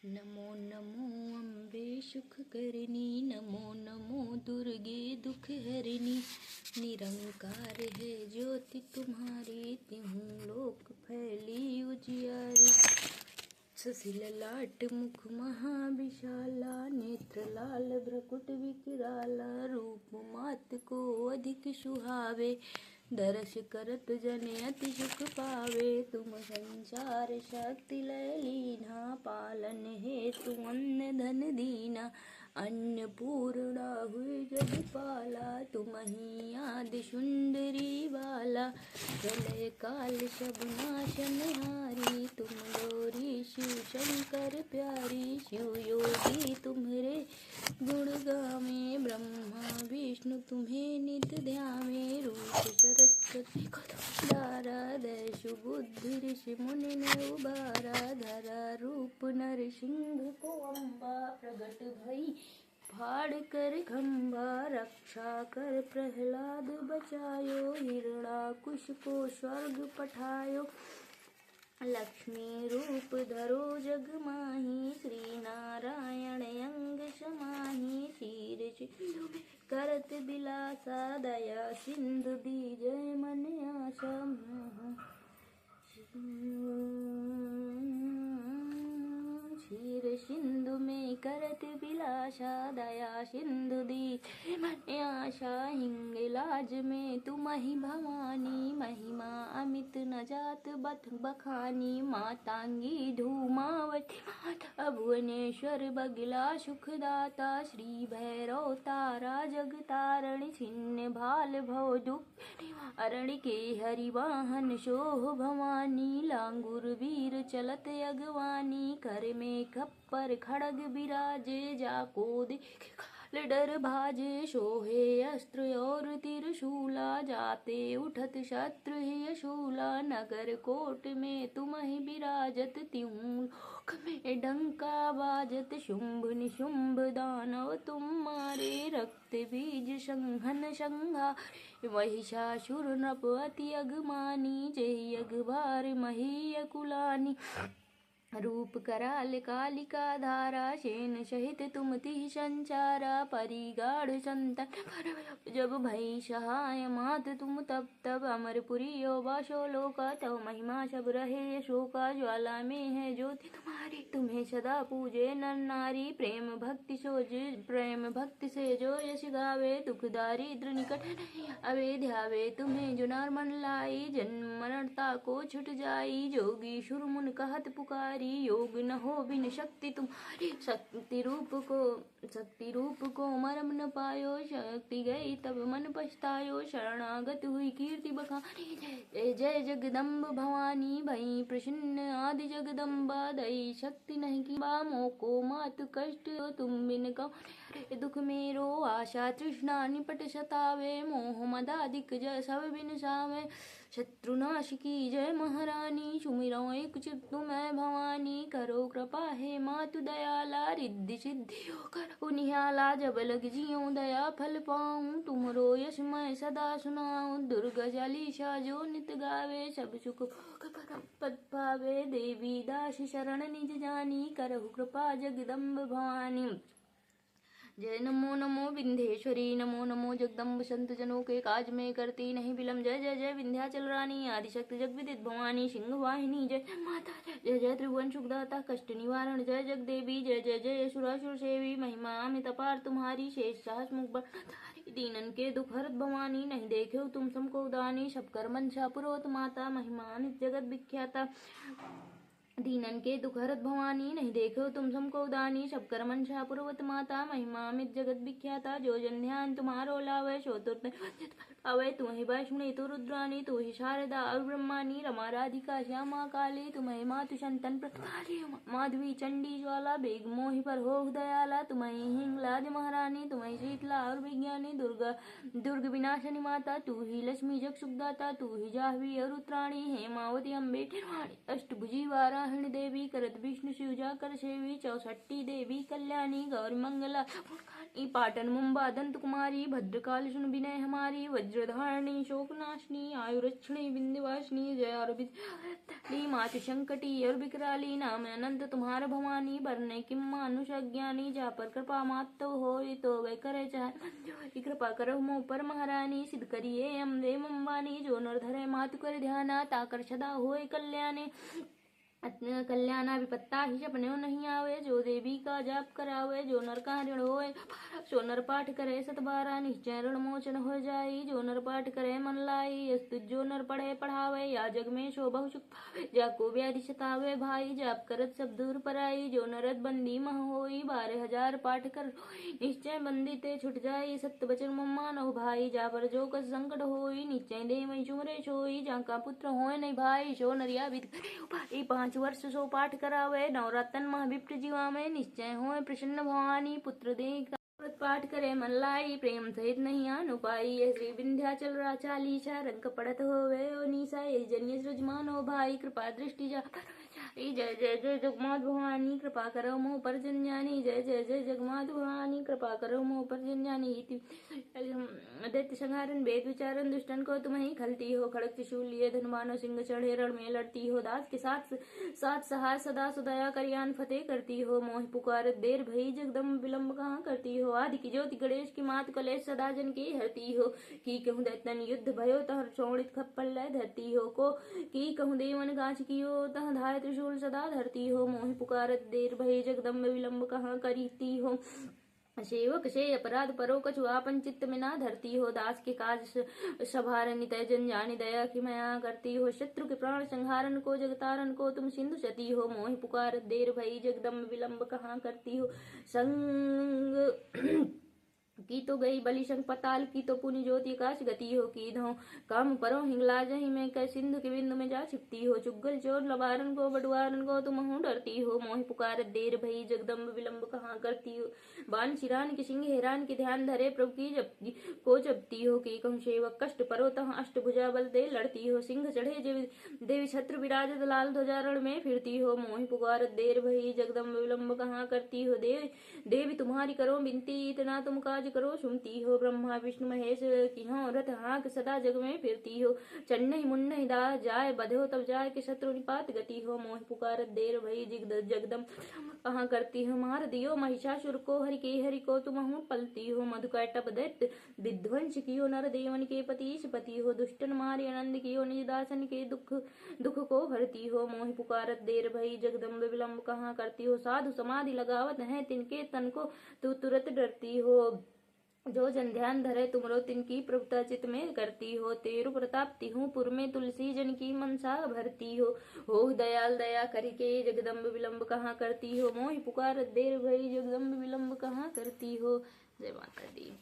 नमो नमो अम्बे सुख करनी, नमो नमो दुर्गे दुख हरनी। निरंकार है ज्योति तुम्हारी, तिहूँ लोक फैली उजियारी। सुशील लाट मुख महाविशाला, नेत्र लाल भ्रकुट विकराला। रूप मात को अधिक सुहावे, दर्श करत जन अति सुख पावे। तुम संसार शक्ति लय लीना, पालन हेतु अन्न धन दीना। अन्नपूर्णा हुई जगपाला, तुम ही आदि सुंदरी बाला। प्रलय काल सब नाशनहारी, तुम गौरी शिव शंकर प्यारी। शिव योगी तुम्हारे गुण गावे, ब्रह्मा विष्णु तुम्हें नित ध्यावे। रूप सरस्वती दारा, दैशु बुद्धि ऋषि मुनि ने उबारा। धरा रूप नरसिंह को अम्बा, प्रगट भई फाड़ कर खंभा। रक्षा कर प्रहलाद बचायो, हिरणाकुश को स्वर्ग पठायो। लक्ष्मी रूप धरो जग माही, श्री नारायण अंग समाही। शीर सिंधु में करत बिलासा, दया सिंधु दीजय मन आशा। क्षीर सिंधु में करत बिलासा, दया सिंधु दीजय मन आशा। हिंगलाज में तुम ही भवानी, महिमा अमित न जात बखानी। मातांगी धूमावती माता, भुवनेश्वर बगला सुखदाता। श्री भैरव तारा जगतारण, छिन्न भाल भव दुख निवारण। के हरि वाहन शोह भवानी, लांगुर वीर चलत अगवानी। कर में खप्पर खड़ग बिराजे, जाको देख काल डर भाजे। सोहे अस्त्र और त्रिशूला, जाते उठत शत्रु ही शूला। नगर कोट में तुम ही विराजत, तिहूँ लोक में डंका बाजत। शुंभ निशुंभ दानव तुम मारे, रक्त बीज संघन संहारे। महिषासुर नृप अति अगमानी, जय अगभार मही कुलानी। रूप कराल कालिका धारा, शेन सहित तुम तिहि संचारा। परिगाढ़ संतन पर जब भई सहाय, मात तुम तब तब। अमरपुरी बासो लोका, तव महिमा सब रहे शोका। ज्वाला में है ज्योति तुम्हारी, तुम्हें सदा पूजे नर नारी। प्रेम भक्ति से जो यश गावे, दुख दारिद्र निकट नहीं आवे। ध्यावे तुम्हें जो नर मन लाई, जन्म मरणता को छुट जाई। जोगी शुर मुन कहत पुकारी, योग न हो बिन शक्ति तुम्हारी। शक्ति रूप को मरम न पायो, शक्ति गई तब मन पछतायो। शरणागत हुई कीर्ति बखानी, जय जय जगदम्ब भवानी। भई प्रसन्न आदि जगदम्बा, दई शक्ति नहीं की बा। मोको मात कष्ट तुम बिन कौन दुख मेरो। आशा तृष्णा निपट सतावे, मोह मद अधिक जय सब बिन सावे। शत्रुनाश की जय महारानी, सुमिरो एक चित्त मैं भवानी। करो कृपा हे मातु दयाला, रिद्धि सिद्धि करो निहाला। जब लग जियो दया फल पाऊं, तुमरो यश मैं सदा सुनाऊं। दुर्गा चालीसा जो नित गावे, सब सुख भोग परम पद पावे। देवी दास शरण निज जानी, करहु कृपा जगदम्ब भवानी। जय नमो नमो विंध्येश्वरी, नमो नमो जगदम्ब। संत जनों के काज में करती नहीं विलम्ब। जय जय जय विंध्याचल रानी, आदिशक्ति जगविदित भवानी। सिंह वाहिनी जय माता, जय जय त्रिभुवन सुखदाता, कष्ट निवारण जय जगदेवी। जय जय जय सुरासुर सेवी, महिमा अमित अपार तुम्हारी। शेष सहस मुख बरधारी, दीनन के दुख हरत भवानी। नहीं देखे तुम समको दानी, सब कर मनसा पुरोत माता। महिमा अमित जगत विख्याता, दीनन के दुख हरत भवानी। नहीं देखो तुम समको दानी, सब कर मनसा पुरवत माता। महिमा अमित जगत विख्याता, जो जन ध्यान तुम्हारो लावे। सो तुर पावे, तुम्हें वैष्णु तो रुद्रानी। तू ही शारदा और ब्रह्मानी, रमा राधिका श्यामा काली। तुम्हें मातु संतन प्रतिपाली, माधवी चंडी ज्वाला। बेग मोहि पर हो दयाला, तुम्हें हिंगलाज महारानी। तुम्हें शीतला और विज्ञानी, दुर्ग विनाशनी माता। तू ही लक्ष्मी जग सुखदाता, तू ही जाह्वी और उत्तराणी। हेमावती अम्बे निर्वाणी, अष्टभुजी वाराहिणी देवी। करत विष्णु शिव जाकर सेवी, 64 देवी कल्याणी। गौरी मंगला पाटन मुंबा दंत कुमारी, भद्रकाली सुन विनय हमारी। वज्र वज्रधारिणी शोकनाशिनी आयुरक्षिणी विंध्यवासिनी जय और मातु संकटी और विकराली नाम अनंत तुम्हार भवानी बरने किम मानुष अज्ञानी जा पर कृपा मात हो तो वह करे चाहे कृपा करो मो पर महारानी सिद्ध करिए अम्बे मम्बानी जो नर धरे मातु कर ध्याना ताकर सदा होए कल्याणे कल्याणा विपत्ता ही सपने नहीं आवे जो देवी का जाप करावे जो नर का ऋण होए सो नर पाठ करे सतबारा निश्चय ऋण मोचन हो जाई जो नर पाठ करे मन लाई अस्तु जो नर पढ़े पढ़ावे या जग में शो बहु सुख पावे जाको व्याधि सतावे भाई जाप करत सब दूर पराई जो नरत बंदी मह होई 12,000 पाठ कर निश्चय बंदी ते छुट जाई सत्य बचन मानो भाई जा पर जो कस संकट होई निश्चय दे मई चुमरे सोई जाका पुत्र होए नहीं भाई सो नरिया विद करे 5 वर्ष सो पाठ करावे नवरत्न मह विप्र जीवा में निश्चय हो प्रसन्न भवानी पुत्र दे पाठ करे मन लाई प्रेम सहित नहीं आनु पाई ये श्री विंध्याचल चालीसा रंग पड़त होवे ओ निशा ये जन्य सृजमान हो भाई कृपा दृष्टि जा जय जय जय जगमात भवानी कृपा करो मोह पर जन्यानी जय जय जय जगमात भवानी कृपा करो मोह पर जन्यानी दैत्य संहारन वेद विचारन दुष्टन को तुम ही खलती हो खड़क त्रिशूल लिए धनवानो सिंह चढ़े रण में लड़ती हो दास के साथ साथ सहाय सदा सुदया करियान फतेह करती हो मोह पुकार देर भई जगदम विलंब कहाँ करती हो आदि की ज्योति गणेश की मात कलेश सदा जन की हरती हो की कहूँ दैतन युद्ध भयो तह चौड़ित खप्पल लय धरती हो को की कहूँ देवन गाछ की हो तह धाय त्रिशूल सदा धरती हो मोह पुकारत देर भई जगदम्ब विलंब कहाँ करती हो सेवक से अपराध परो कछु आपन चित्त में ना धरती हो दास के काज सभारनी तय जन जानी दया की मया करती हो शत्रु के प्राण संहारन को जगतारन को तुम सिंधु सती हो मोहि पुकार देर भई जगदम्ब विलंब कहाँ करती हो संग की तो गई बलि संग पताल की तो पुनि ज्योति काश गति हो की धो काम परो हिंगला जही में कै सिंधु के बिंदु में जा छिपती हो चुगल चोर लबारन को बटवारन को तुम हूँ डरती हो मोहि पुकार देर भई जगदम्ब विलंब कहाँ करती हो बान शिरान के सिंह हेरान के ध्यान धरे प्रभु की जपती को जपती हो की कहूँ सेवक कष्ट परो तह अष्टभुजा बल दे लड़ती हो सिंह चढ़े देवी छत्र विराजत लाल ध्वजारण में फिरती हो मोहि पुकार देर भई जगदम्ब विलंब कहाँ करती हो देवी तुम्हारी करो बिनती इतना तुम काज करो सुनती हो ब्रह्मा विष्णु महेश की हो रथ हाँक सदा जग में फिरती हो चन्नई मुन्नई दा जाय बधो तब जाय के शत्रु निपात गति हो मोह पुकार देर भई जगदम कहाँ करती हो मार दियो महिषासुर को हरि को तुम हूँ पलती हो मधुकैटप दैत्य विध्वंस कियो नर देवन के पतीश पति हो दुष्टन मारे आनंद कियो निज दासन के दुख को हरती हो मोह पुकारत देर भई जगदम्ब विलंब कहाँ करती हो साधु समाधि लगावत है तिनके तन को तू तुरंत डरती हो जो जन ध्यान धरे तुमरो तिनकी प्रभुता चित में करती हो तेरु प्रताप तिहु पुर में तुलसी जन की मनसा भरती हो दयाल दया करके जगदम्ब विलंब कहाँ करती हो मोहि पुकार देर भई जगदम्ब विलंब कहाँ करती हो। जय माता दी।